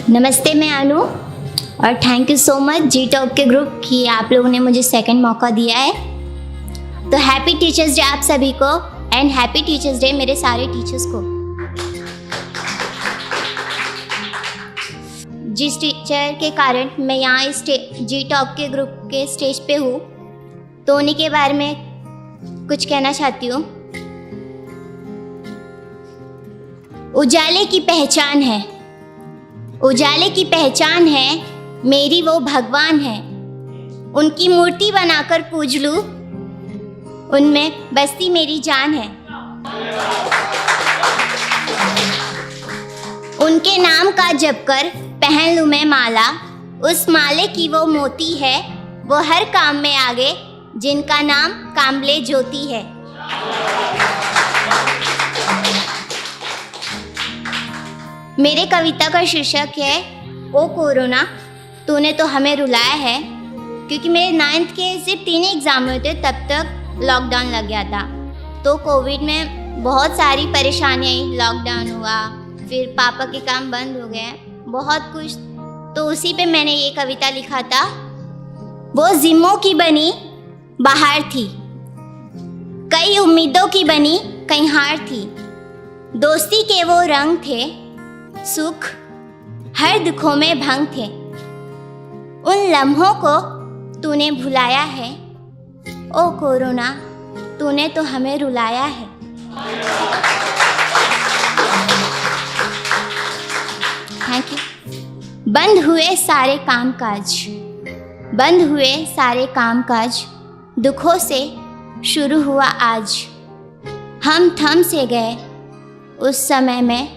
नमस्ते, मैं अनु और thank you so much G talk के ग्रुप कि आप लोगों ने मुझे सेकंड मौका दिया है। तो हैप्पी टीचर्स डे आप सभी को एंड हैप्पी टीचर्स डे मेरे सारे टीचर्स को। जिस टीचर के कारण मैं यहाँ इस जी टॉक के ग्रुप के स्टेज पे हूँ, तो उन्हीं के बारे में कुछ कहना चाहती हूँ। उजाले की पहचान है, उजाले की पहचान है, मेरी वो भगवान है। उनकी मूर्ति बनाकर पूज लूं, उनमें बसती मेरी जान है। उनके नाम का जप कर पहन लूं मैं माला, उस माले की वो मोती है, वो हर काम में आगे, जिनका नाम कामले ज्योति है। मेरे कविता का शीर्षक है ओ कोरोना तूने तो हमें रुलाया है, क्योंकि मेरे 9th के सिर्फ 3 एग्ज़ाम हुए थे, तब तक लॉकडाउन लग गया था। तो कोविड में बहुत सारी परेशानियाँ आई, लॉकडाउन हुआ, फिर पापा के काम बंद हो गए, बहुत कुछ। तो उसी पे मैंने ये कविता लिखा था। वो जिम्मों की बनी बहार थी, कई उम्मीदों की बनी कई हार थी। दोस्ती के वो रंग थे, सुख हर दुखों में भंग थे। उन लम्हों को तूने भुलाया है, ओ कोरोना तूने तो हमें रुलाया है। Thank you. बंद हुए सारे कामकाज, बंद हुए सारे कामकाज, दुखों से शुरू हुआ आज। हम थम से गए उस समय में,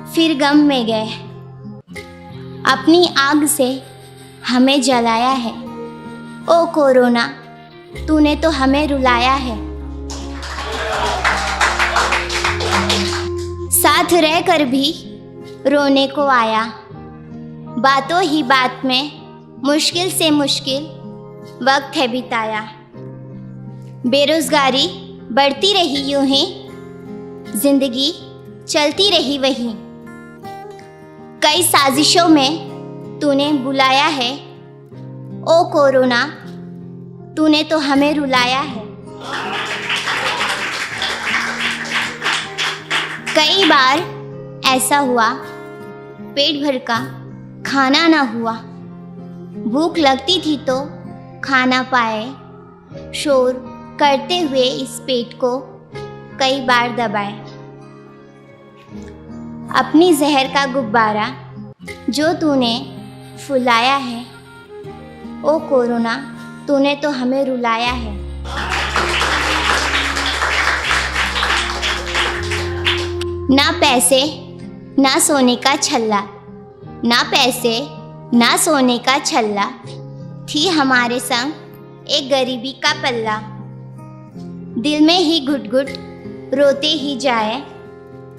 फिर गम में गए। अपनी आग से हमें जलाया है, ओ कोरोना तूने तो हमें रुलाया है। साथ रहकर भी रोने को आया, बातों ही बात में मुश्किल से मुश्किल वक्त है बिताया। बेरोजगारी बढ़ती रही यूं ही, जिंदगी चलती रही वहीं। कई साजिशों में तूने बुलाया है, ओ कोरोना तूने तो हमें रुलाया है। कई बार ऐसा हुआ, पेट भर का खाना ना हुआ, भूख लगती थी तो खाना पाए, शोर करते हुए इस पेट को कई बार दबाए। अपनी जहर का गुब्बारा जो तूने फुलाया है, ओ कोरोना तूने तो हमें रुलाया है। ना पैसे ना सोने का छल्ला, ना पैसे ना सोने का छल्ला, थी हमारे संग एक गरीबी का पल्ला। दिल में ही घुट घुट रोते ही जाए,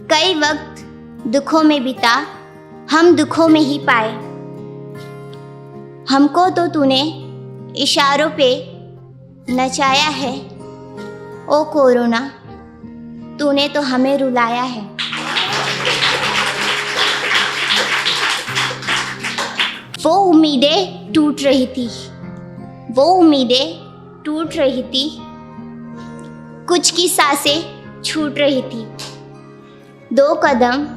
कई वक्त दुखों में बिता हम दुखों में ही पाए। हमको तो तूने इशारों पे नचाया है, ओ कोरोना तूने तो हमें रुलाया है। वो उम्मीदें टूट रही थी, वो उम्मीदें टूट रही थी, कुछ की सांसें छूट रही थी। 2 कदम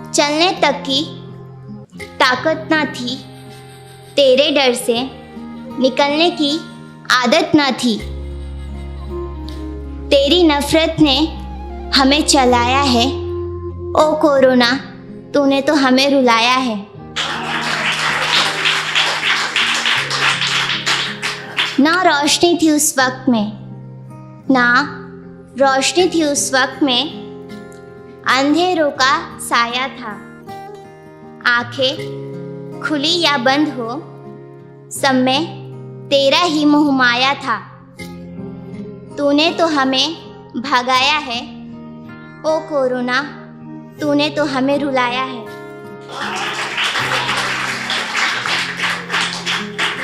चलने तक की ताकत ना थी, तेरे डर से निकलने की आदत ना थी। तेरी नफरत ने हमें चलाया है, ओ कोरोना तूने तो हमें रुलाया है। ना रोशनी थी उस वक्त में, ना रोशनी थी उस वक्त में, अंधेरों का साया था। आंखें खुली या बंद हो, सब में तेरा ही मोह माया था। तूने तो हमें भगाया है, ओ कोरोना तूने तो हमें रुलाया है।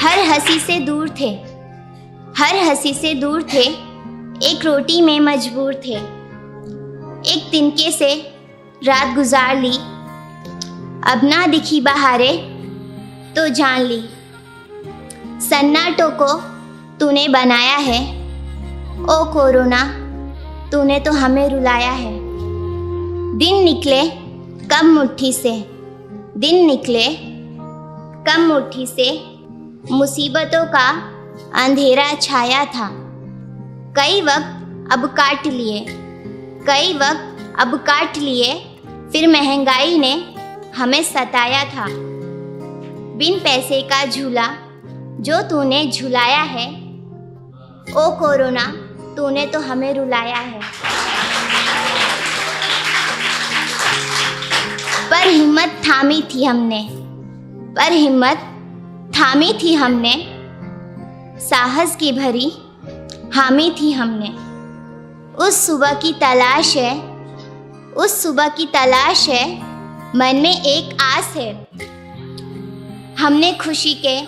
हर हंसी से दूर थे, हर हंसी से दूर थे, एक रोटी में मजबूर थे। एक तिनके से रात गुजार ली, अब ना दिखी बहारे तो जान ली, सन्नाटों को तूने बनाया है। ओ कोरोना, तूने तो हमें रुलाया है। दिन निकले कम मुट्ठी से, दिन निकले कम मुट्ठी से, मुसीबतों का अंधेरा छाया था। कई वक्त अब काट लिए, कई वक्त अब काट लिए, फिर महंगाई ने हमें सताया था। बिन पैसे का झूला जो तूने झुलाया है, ओ कोरोना, तूने तो हमें रुलाया है। पर हिम्मत थामी थी हमने, पर हिम्मत थामी थी हमने, साहस की भरी हामी थी हमने। उस सुबह की तलाश है, उस सुबह की तलाश है, मन में एक आस है। हमने खुशी के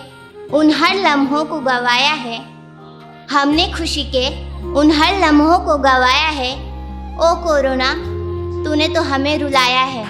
उन हर लम्हों को गवाया है, हमने खुशी के उन हर लम्हों को गवाया है। ओ कोरोना, तूने तो हमें रुलाया है।